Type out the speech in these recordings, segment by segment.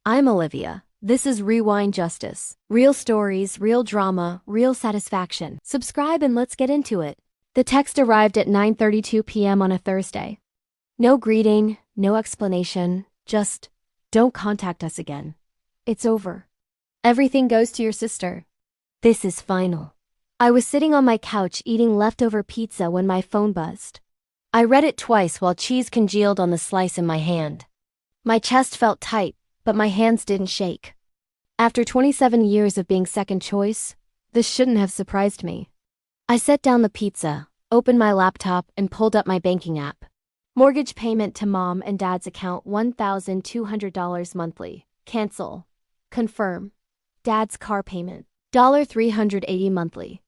I'm Olivia. This is Rewind Justice. Real stories, real drama, real satisfaction. Subscribe and let's get into it. The text arrived at 9:32 p.m. on a Thursday. No greeting, no explanation, just, don't contact us again. It's over. Everything goes to your sister. This is final. I was sitting on my couch eating leftover pizza when my phone buzzed. I read it twice while cheese congealed on the slice in my hand. My chest felt tight, but my hands didn't shake. After 27 years of being second choice, this shouldn't have surprised me. I set down the pizza, opened my laptop, and pulled up my banking app. Mortgage payment to mom and dad's account $1,200 monthly. Cancel. Confirm. Dad's car payment $380 monthly.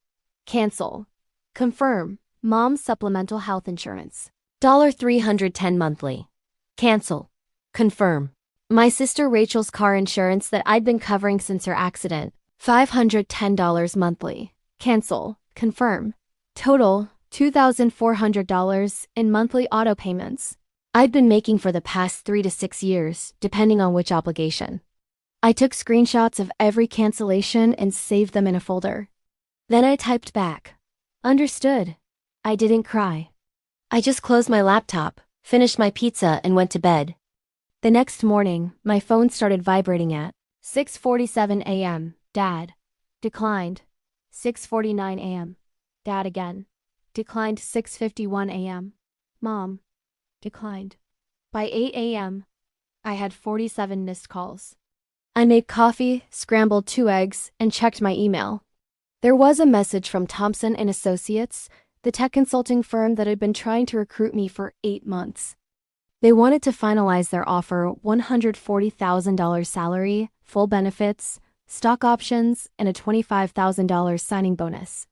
Cancel. Confirm. Mom's supplemental health insurance $310 monthly. Cancel. Confirm. My sister Rachel's car insurance that I'd been covering since her accident $510 monthly. Cancel. Confirm. Total $2,400 in monthly auto payments I'd been making for the past 3 to 6 years, depending on which obligation. I took screenshots of every cancellation and saved them in a folder. Then I typed back. Understood. I didn't cry. I just closed my laptop, finished my pizza, and went to bed. The next morning, my phone started vibrating at 6:47 a.m. Dad. Declined. 6:49 a.m. Dad again. Declined. 6:51 a.m. Mom. Declined. By 8 a.m., I had 47 missed calls. I made coffee, scrambled 2 eggs, and checked my email. There was a message from Thompson and Associates, the tech consulting firm that had been trying to recruit me for 8 months. They wanted to finalize their offer $140,000 salary, full benefits, stock options, and a $25,000 signing bonus.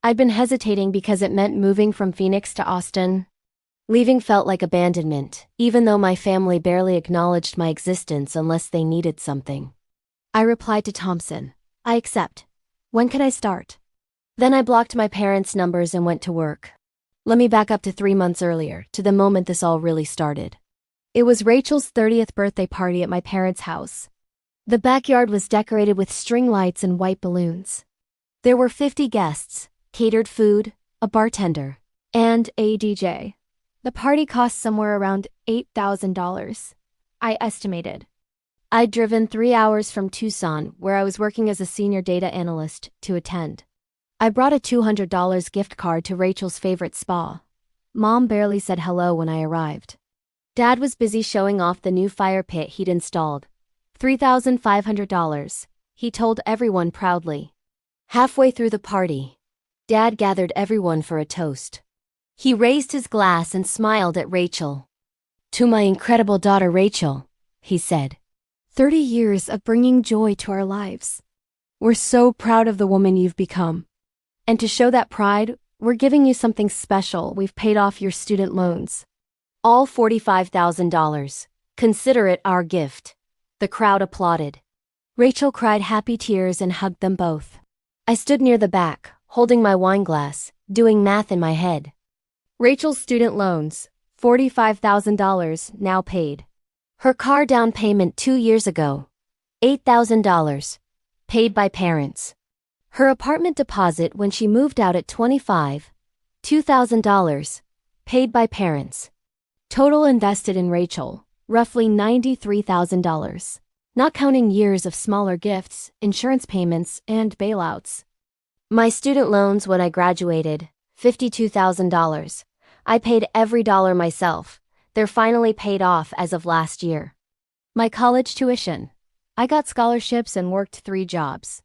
I'd been hesitating because it meant moving from Phoenix to Austin. Leaving felt like abandonment, even though my family barely acknowledged my existence unless they needed something. I replied to Thompson, I accept. When can I start? Then I blocked my parents' numbers and went to work. Let me back up to 3 months earlier, to the moment this all really started. It was Rachel's 30th birthday party at my parents' house. The backyard was decorated with string lights and white balloons. There were 50 guests, catered food, a bartender, and a DJ. The party cost somewhere around $8,000, I estimated. I'd driven 3 hours from Tucson, where I was working as a senior data analyst, to attend. I brought a $200 gift card to Rachel's favorite spa. Mom barely said hello when I arrived. Dad was busy showing off the new fire pit he'd installed. $3,500, he told everyone proudly. Halfway through the party, Dad gathered everyone for a toast. He raised his glass and smiled at Rachel. To my incredible daughter Rachel, he said. 30 years of bringing joy to our lives. We're so proud of the woman you've become. And to show that pride, we're giving you something special. We've paid off your student loans. All $45,000. Consider it our gift. The crowd applauded. Rachel cried happy tears and hugged them both. I stood near the back, holding my wine glass, doing math in my head. Rachel's student loans, $45,000, now paid. Her car down payment 2 years ago, $8,000, paid by parents. Her apartment deposit when she moved out at 25, $2,000, paid by parents. Total invested in Rachel, roughly $93,000, not counting years of smaller gifts, insurance payments, and bailouts. My student loans when I graduated, $52,000. I paid every dollar myself. They're finally paid off as of last year. My college tuition. I got scholarships and worked 3 jobs.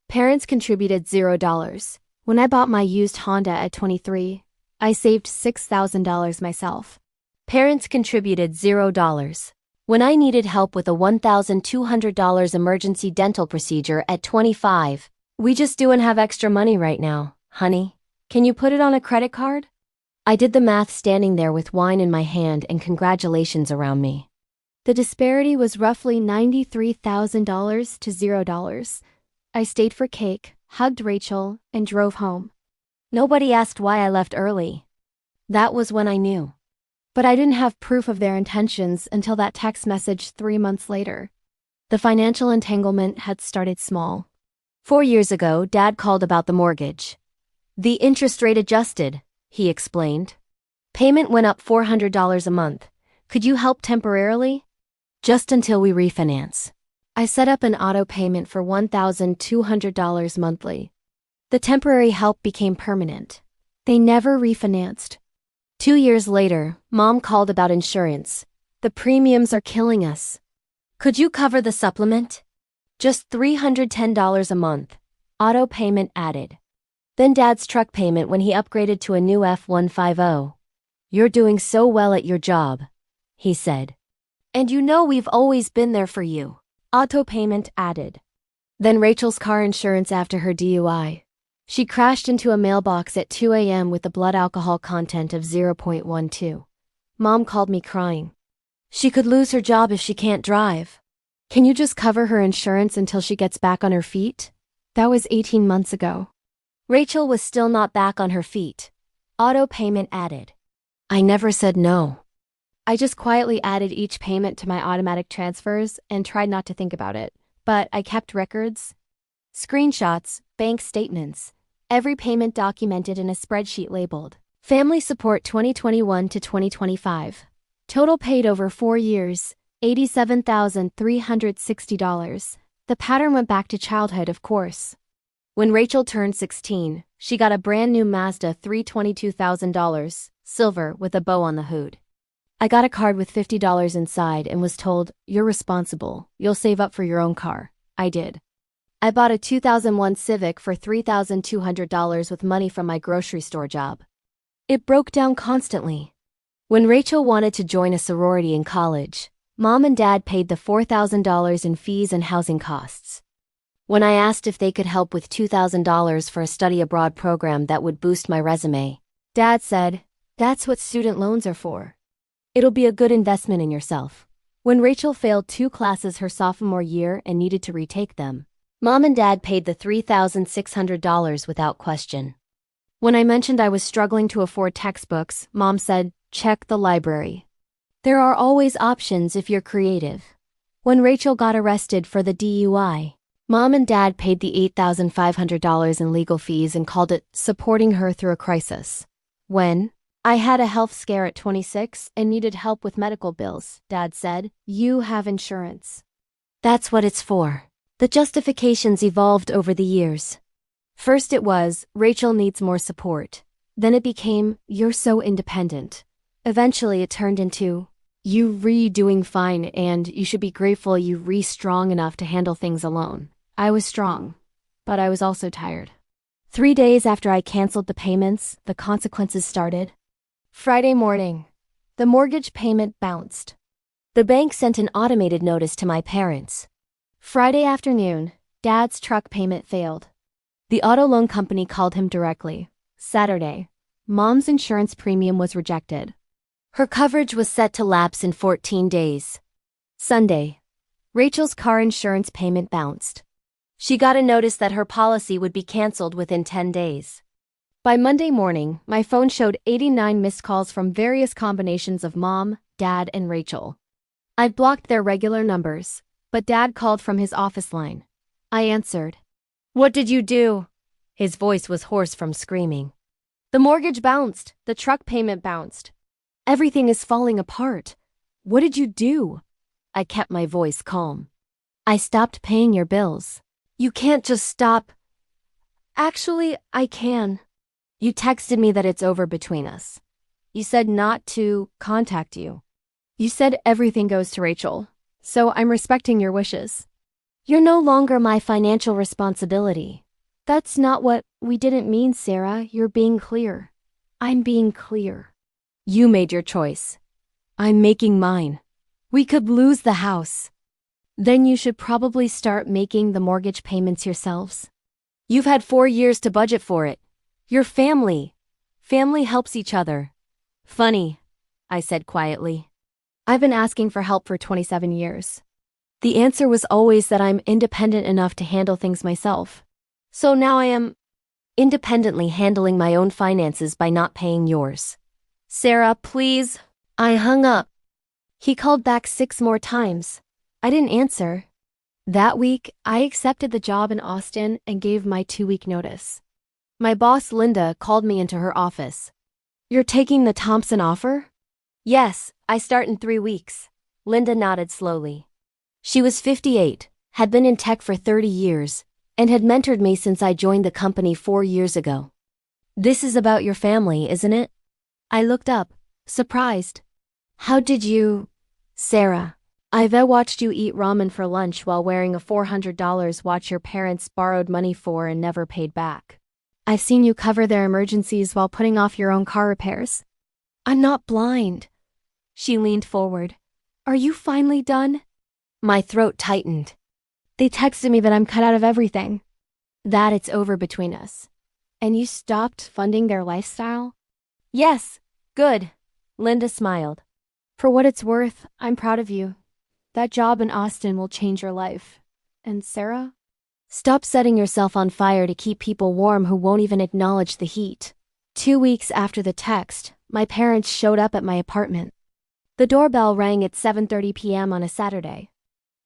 Parents contributed $0. When I bought my used Honda at 23, I saved $6,000 myself. Parents contributed $0. When I needed help with a $1,200 emergency dental procedure at 25, we just don't have extra money right now, honey. Can you put it on a credit card? I did the math standing there with wine in my hand and congratulations around me. The disparity was roughly $93,000 to $0. I stayed for cake, hugged Rachel, and drove home. Nobody asked why I left early. That was when I knew. But I didn't have proof of their intentions until that text message 3 months later. The financial entanglement had started small. 4 years ago, Dad called about the mortgage. The interest rate adjusted, he explained. Payment went up $400 a month. Could you help temporarily? Just until we refinance. I set up an auto payment for $1,200 monthly. The temporary help became permanent. They never refinanced. 2 years later, Mom called about insurance. The premiums are killing us. Could you cover the supplement? Just $310 a month. Auto payment added. Then Dad's truck payment when he upgraded to a new F-150. You're doing so well at your job, he said. And you know we've always been there for you. Auto payment added. Then Rachel's car insurance after her DUI. She crashed into a mailbox at 2 a.m. with a blood alcohol content of 0.12. Mom called me crying. She could lose her job if she can't drive. Can you just cover her insurance until she gets back on her feet? That was 18 months ago. Rachel was still not back on her feet. Auto payment added. I never said no. I just quietly added each payment to my automatic transfers and tried not to think about it. But I kept records, screenshots, bank statements, every payment documented in a spreadsheet labeled Family Support 2021 to 2025. Total paid over 4 years, $87,360. The pattern went back to childhood, of course. When Rachel turned 16, she got a brand new Mazda 3 $22,000, silver with a bow on the hood. I got a card with $50 inside and was told, "You're responsible, you'll save up for your own car." I did. I bought a 2001 Civic for $3,200 with money from my grocery store job. It broke down constantly. When Rachel wanted to join a sorority in college, Mom and Dad paid the $4,000 in fees and housing costs. When I asked if they could help with $2,000 for a study abroad program that would boost my resume, Dad said, "That's what student loans are for. It'll be a good investment in yourself." When Rachel failed 2 classes her sophomore year and needed to retake them, Mom and Dad paid the $3,600 without question. When I mentioned I was struggling to afford textbooks, Mom said, "Check the library. There are always options if you're creative." When Rachel got arrested for the DUI, Mom and Dad paid the $8,500 in legal fees and called it supporting her through a crisis. When I had a health scare at 26 and needed help with medical bills, Dad said, "You have insurance." That's what it's for. The justifications evolved over the years. First it was, Rachel needs more support. Then it became, you're so independent. Eventually it turned into, you doing fine and you should be grateful you strong enough to handle things alone. I was strong, but I was also tired. 3 days after I canceled the payments, the consequences started. Friday morning, the mortgage payment bounced. The bank sent an automated notice to my parents. Friday afternoon, Dad's truck payment failed. The auto loan company called him directly. Saturday, Mom's insurance premium was rejected. Her coverage was set to lapse in 14 days. Sunday, Rachel's car insurance payment bounced. She got a notice that her policy would be canceled within 10 days. By Monday morning, my phone showed 89 missed calls from various combinations of Mom, Dad, and Rachel. I'd blocked their regular numbers, but Dad called from his office line. I answered. "What did you do?" His voice was hoarse from screaming. "The mortgage bounced. The truck payment bounced. Everything is falling apart. What did you do?" I kept my voice calm. "I stopped paying your bills." "You can't just stop." "Actually, I can." "You texted me that it's over between us. You said not to contact you. You said everything goes to Rachel, so I'm respecting your wishes. You're no longer my financial responsibility." "That's not what we didn't mean, Sarah. You're being clear." "I'm being clear." "You made your choice. I'm making mine. We could lose the house. Then you should probably start making the mortgage payments yourselves. You've had 4 years to budget for it. Your family. Family helps each other." "Funny," I said quietly. "I've been asking for help for 27 years. The answer was always that I'm independent enough to handle things myself. So now I am independently handling my own finances by not paying yours. Sarah, please." I hung up. He called back 6 more times. I didn't answer. That week, I accepted the job in Austin and gave my 2-week notice. My boss, Linda, called me into her office. "You're taking the Thompson offer?" "Yes, I start in 3 weeks." Linda nodded slowly. She was 58, had been in tech for 30 years, and had mentored me since I joined the company 4 years ago. "This is about your family, isn't it?" I looked up, surprised. "How did you—" "Sarah, I've watched you eat ramen for lunch while wearing a $400 watch your parents borrowed money for and never paid back. I've seen you cover their emergencies while putting off your own car repairs. I'm not blind." She leaned forward. "Are you finally done?" My throat tightened. "They texted me that I'm cut out of everything. That it's over between us. And you stopped funding their lifestyle?" "Yes, good." Linda smiled. "For what it's worth, I'm proud of you. That job in Austin will change your life. And Sarah? Stop setting yourself on fire to keep people warm who won't even acknowledge the heat." 2 weeks after the text, my parents showed up at my apartment. The doorbell rang at 7:30 p.m. on a Saturday.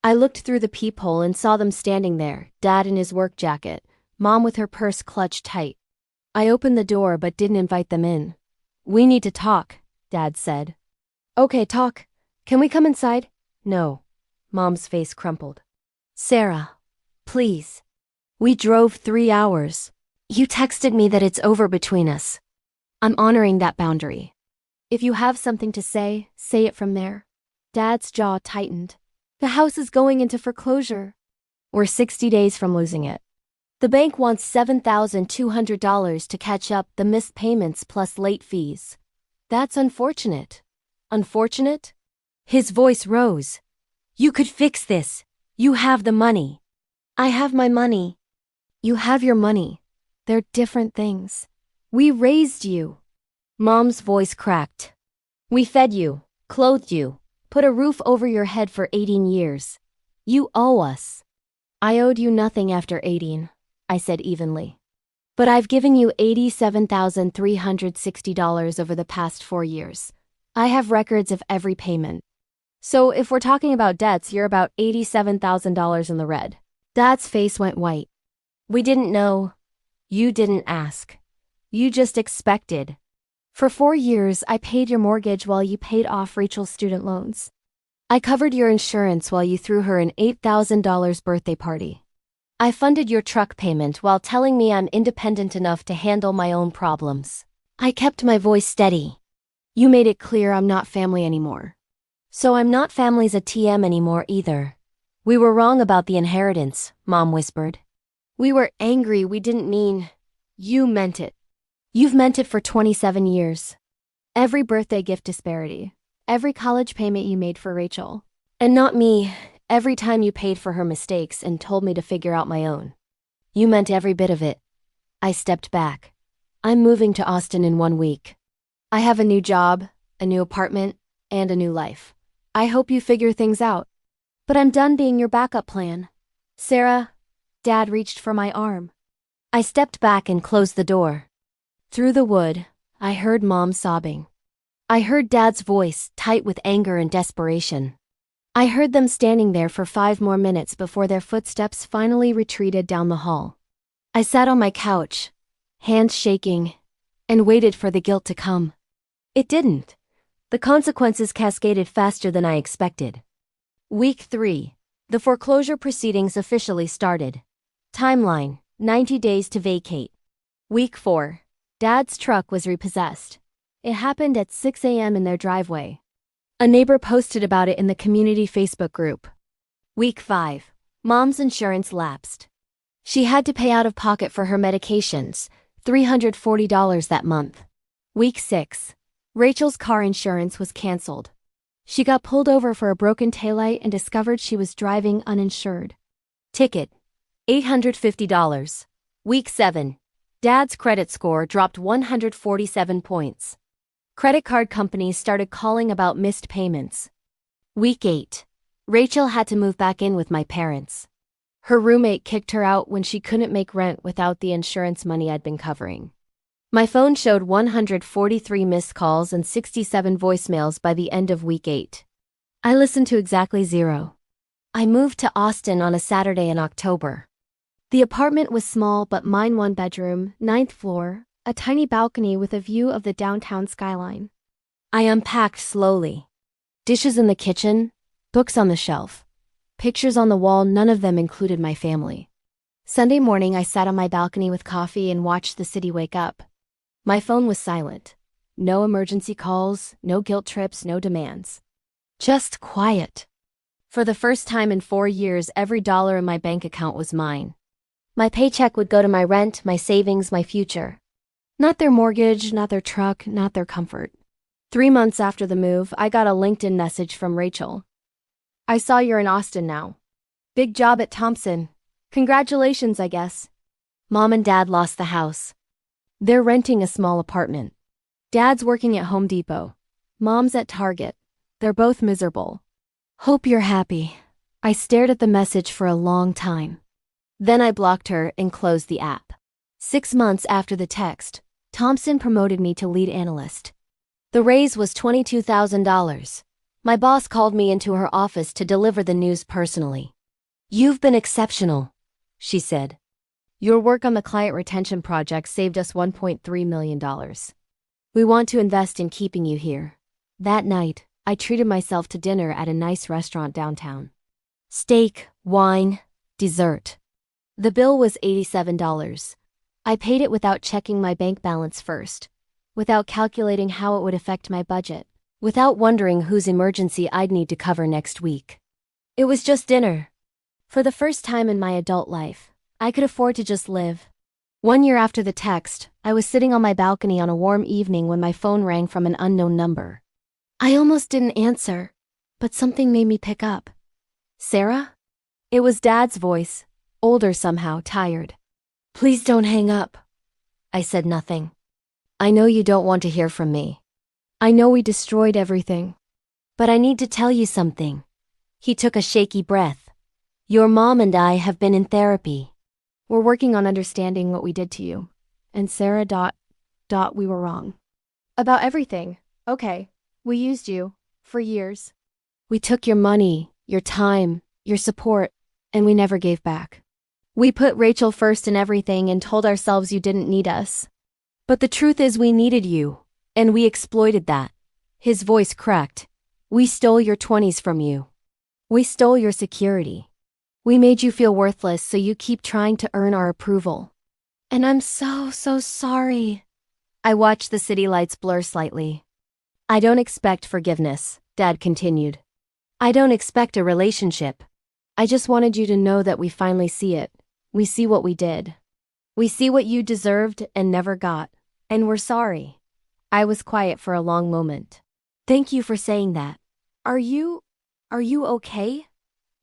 I looked through the peephole and saw them standing there, Dad in his work jacket, Mom with her purse clutched tight. I opened the door but didn't invite them in. "We need to talk," Dad said. "Okay, talk. Can we come inside?" "No." Mom's face crumpled. "Sarah, please. We drove 3 hours. You texted me that it's over between us. I'm honoring that boundary. If you have something to say it from there." Dad's jaw tightened. "The house is going into foreclosure. We're 60 days from losing it. The bank wants $7,200 to catch up the missed payments plus late fees. That's unfortunate." "Unfortunate?" His voice rose. "You could fix this. You have the money." "I have my money. You have your money. They're different things. We raised you." Mom's voice cracked. "We fed you, clothed you, put a roof over your head for 18 years. You owe us." "I owed you nothing after 18, I said evenly. "But I've given you $87,360 over the past 4 years. I have records of every payment. So if we're talking about debts, you're about $87,000 in the red." Dad's face went white. "We didn't know. You didn't ask. You just expected. For 4 years, I paid your mortgage while you paid off Rachel's student loans. I covered your insurance while you threw her an $8,000 birthday party. I funded your truck payment while telling me I'm independent enough to handle my own problems. I kept my voice steady. You made it clear I'm not family anymore. So I'm not family's ATM anymore either." "We were wrong about the inheritance," Mom whispered. "We were angry. We didn't mean—" "You meant it. You've meant it for 27 years. Every birthday gift disparity. Every college payment you made for Rachel. And not me, every time you paid for her mistakes and told me to figure out my own. You meant every bit of it." I stepped back. "I'm moving to Austin in 1 week. I have a new job, a new apartment, and a new life. I hope you figure things out. But I'm done being your backup plan." "Sarah," Dad reached for my arm. I stepped back and closed the door. Through the wood, I heard Mom sobbing. I heard Dad's voice, tight with anger and desperation. I heard them standing there for 5 more minutes before their footsteps finally retreated down the hall. I sat on my couch, hands shaking, and waited for the guilt to come. It didn't. The consequences cascaded faster than I expected. Week 3. The foreclosure proceedings officially started. Timeline: 90 days to vacate. Week 4. Dad's truck was repossessed. It happened at 6 a.m. in their driveway. A neighbor posted about it in the community Facebook group. Week 5. Mom's insurance lapsed. She had to pay out of pocket for her medications, $340 that month. Week 6. Rachel's car insurance was canceled. She got pulled over for a broken taillight and discovered she was driving uninsured. Ticket: $850. Week 7. Dad's credit score dropped 147 points. Credit card companies started calling about missed payments. Week 8. Rachel had to move back in with my parents. Her roommate kicked her out when she couldn't make rent without the insurance money I'd been covering. My phone showed 143 missed calls and 67 voicemails by the end of week 8. I listened to exactly 0. I moved to Austin on a Saturday in October. The apartment was small but mine, one bedroom, ninth floor, a tiny balcony with a view of the downtown skyline. I unpacked slowly. Dishes in the kitchen, books on the shelf, pictures on the wall, none of them included my family. Sunday morning I sat on my balcony with coffee and watched the city wake up. My phone was silent. No emergency calls, no guilt trips, no demands. Just quiet. For the first time in 4 years, every dollar in my bank account was mine. My paycheck would go to my rent, my savings, my future. Not their mortgage, not their truck, not their comfort. 3 months after the move, I got a LinkedIn message from Rachel. "I saw you're in Austin now. Big job at Thompson. Congratulations, I guess." Mom and Dad lost the house. They're renting a small apartment. Dad's working at Home Depot. Mom's at Target. They're both miserable. "Hope you're happy." I stared at the message for a long time. Then I blocked her and closed the app. 6 months after the text, Thompson promoted me to lead analyst. The raise was $22,000. My boss called me into her office to deliver the news personally. "You've been exceptional," she said. "Your work on the client retention project saved us $1.3 million. We want to invest in keeping you here." That night, I treated myself to dinner at a nice restaurant downtown. Steak, wine, dessert. The bill was $87. I paid it without checking my bank balance first, without calculating how it would affect my budget, without wondering whose emergency I'd need to cover next week. It was just dinner. For the first time in my adult life, I could afford to just live. 1 year after the text, I was sitting on my balcony on a warm evening when my phone rang from an unknown number. I almost didn't answer, but something made me pick up. "Sarah?" It was Dad's voice, older somehow, tired. "Please don't hang up." I said nothing. "I know you don't want to hear from me. I know we destroyed everything. But I need to tell you something." He took a shaky breath. "Your mom and I have been in therapy. We're working on understanding what we did to you. And Sarah... we were wrong. About everything. Okay. We used you. For years. We took your money, your time, your support, and we never gave back. We put Rachel first in everything and told ourselves you didn't need us. But the truth is we needed you, and we exploited that." His voice cracked. "We stole your 20s from you. We stole your security. We made you feel worthless so you keep trying to earn our approval. And I'm so sorry." I watched the city lights blur slightly. "I don't expect forgiveness," Dad continued. "I don't expect a relationship. I just wanted you to know that we finally see it. We see what we did. We see what you deserved and never got. And we're sorry." I was quiet for a long moment. "Thank you for saying that. Are you okay?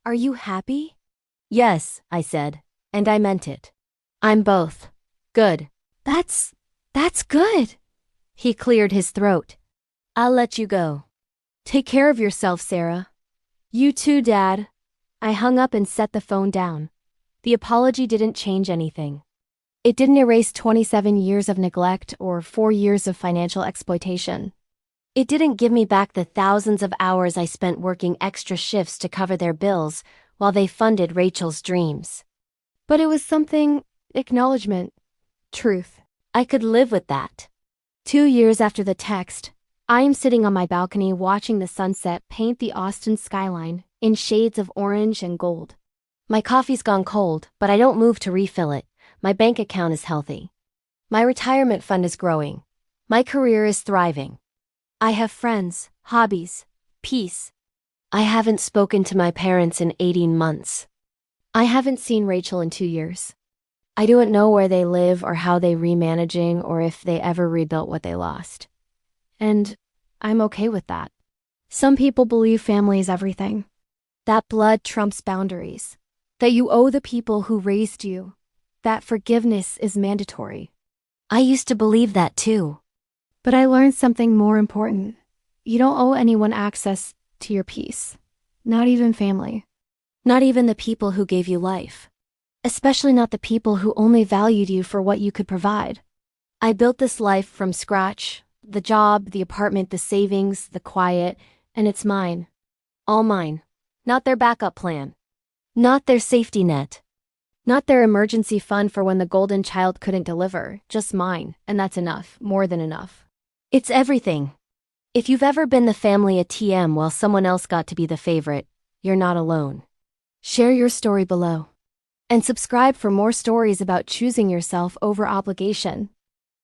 Are you happy?" "Yes," I said, and I meant it. "I'm both. Good." That's good." He cleared his throat. "I'll let you go. Take care of yourself, Sarah." "You too, Dad." I hung up and set the phone down. The apology didn't change anything. It didn't erase 27 years of neglect or 4 years of financial exploitation. It didn't give me back the thousands of hours I spent working extra shifts to cover their bills while they funded Rachel's dreams. But it was something, acknowledgement, truth. I could live with that. 2 years after the text, I am sitting on my balcony watching the sunset paint the Austin skyline in shades of orange and gold. My coffee's gone cold, but I don't move to refill it. My bank account is healthy. My retirement fund is growing. My career is thriving. I have friends, hobbies, peace. I haven't spoken to my parents in 18 months. I haven't seen Rachel in 2 years. I don't know where they live or how they remanaging or if they ever rebuilt what they lost. And I'm okay with that. Some people believe family is everything. That blood trumps boundaries. That you owe the people who raised you. That forgiveness is mandatory. I used to believe that too. But I learned something more important. You don't owe anyone access to your peace. Not even family. Not even the people who gave you life. Especially not the people who only valued you for what you could provide. I built this life from scratch. The job, the apartment, the savings, the quiet, and it's mine. All mine. Not their backup plan. Not their safety net. Not their emergency fund for when the golden child couldn't deliver, just mine, and that's enough, more than enough. It's everything. If you've ever been the family ATM while someone else got to be the favorite, you're not alone. Share your story below. And subscribe for more stories about choosing yourself over obligation.